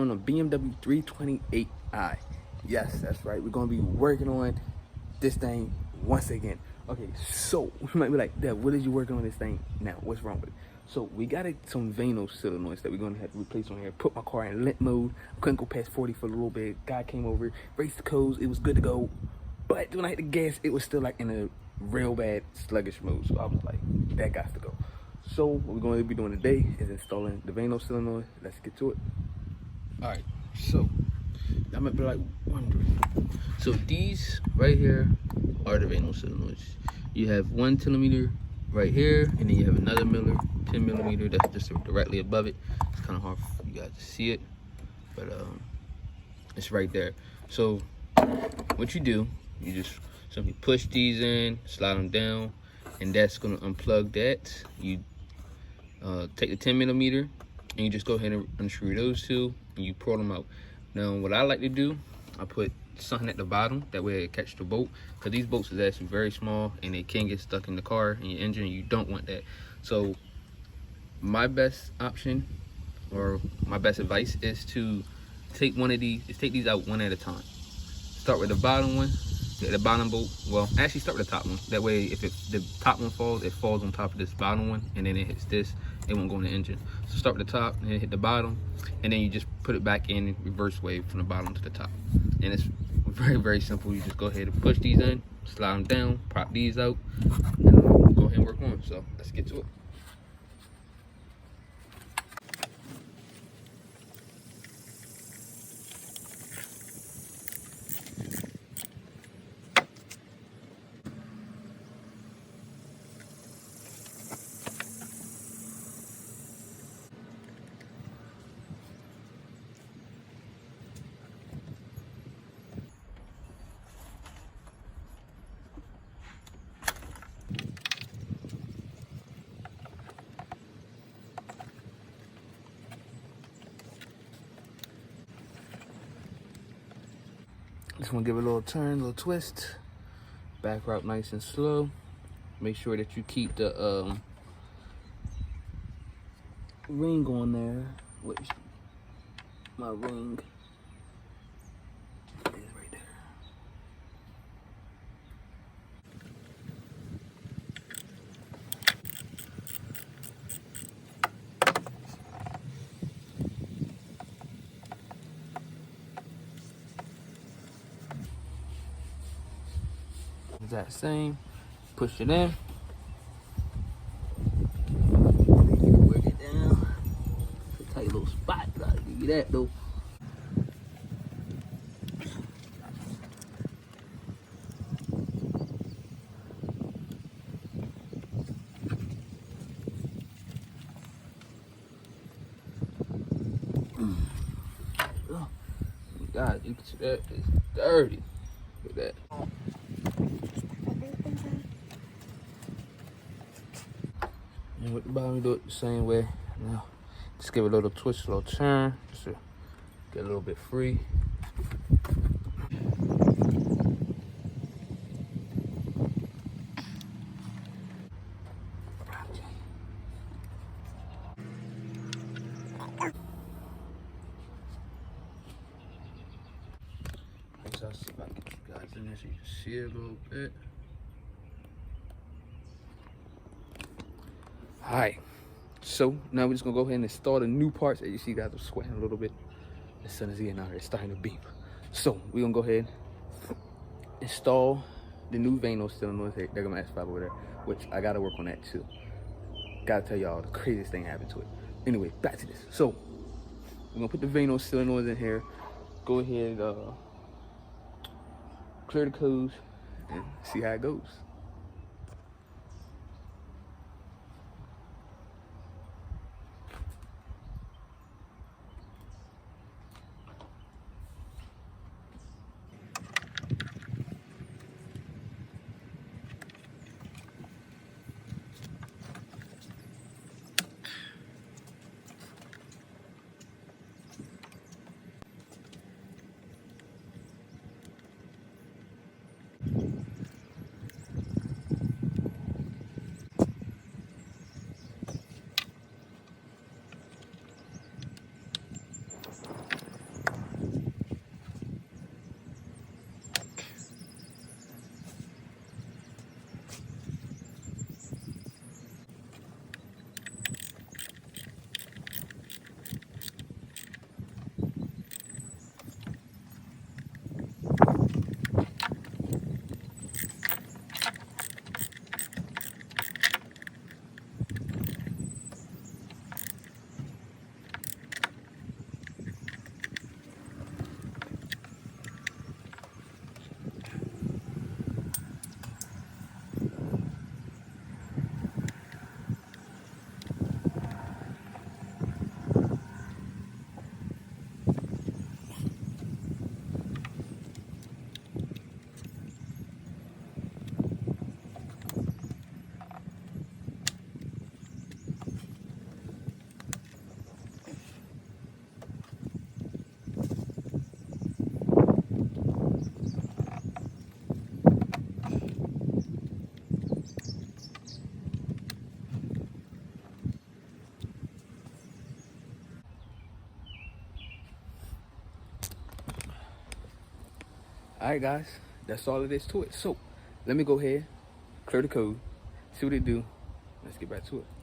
on a BMW 328i. Yes, that's right. We're gonna be working on this thing once again. Okay, so you might be like, Dad, what is you working on this thing now? What's wrong with it? So we got some Vanos Solenoids that we're gonna have to replace on here. Put my car in limp mode. Couldn't go past 40 for a little bit. Guy came over, raced the codes. It was good to go, but when I hit the gas, it was still like in a real bad sluggish mode. So I was like, that got to go. So what we're going to be doing today is installing the Vanos Solenoid. Let's get to it. All right, so I might be like wondering. So these right here are the Vanos Solenoids. You have 1 millimeter right here, and then you have another 10 millimeter that's just directly above it. It's kind of hard for you guys to see it, but it's right there. So what you do, you just simply push these in, slide them down, and that's gonna unplug that. You take the 10 millimeter and you just go ahead and unscrew those two and you pull them out. Now what I like to do, I put something at the bottom, that way it catch the bolt, because these bolts is actually very small and they can get stuck in the car and your engine. You don't want that. So my best option, or my best advice, is to take take these out one at a time. Start with the bottom one, the bottom bolt. Well, actually start with the top one. That way, if the top one falls, it falls on top of this bottom one, and then it hits this. It won't go in the engine. So start with the top, and then hit the bottom, and then you just put it back in reverse way from the bottom to the top. And it's very, very simple. You just go ahead and push these in, slide them down, pop these out, and go ahead and work on. So let's get to it. Just want to give it a little turn, a little twist. Back route nice and slow. Make sure that you keep the ring on there. Which my ring is right there. Exact same. Push it in. Work it down. It's a tight little spot. Gotta give you that though. Oh, God, you can see that it's dirty. Look at that. And with the bottom, we do it the same way. Now, just give it a little twist, a little turn, just to get a little bit free. So I'll see if I can get you guys in there so you can see it a little bit. Alright, so now we're just gonna go ahead and install the new parts. As you see, guys are sweating a little bit. The sun is getting out here, it's starting to beam. So we're gonna go ahead and install the new Vanos Solenoid. They're gonna X5 over there, which I gotta work on that too. Gotta tell y'all the craziest thing happened to it. Anyway, back to this. So we're gonna put the Vanos Solenoids in here. Go ahead, clear the codes and see how it goes. Alright guys, that's all it is to it. So let me go ahead, clear the code, see what it do. Let's get back to it.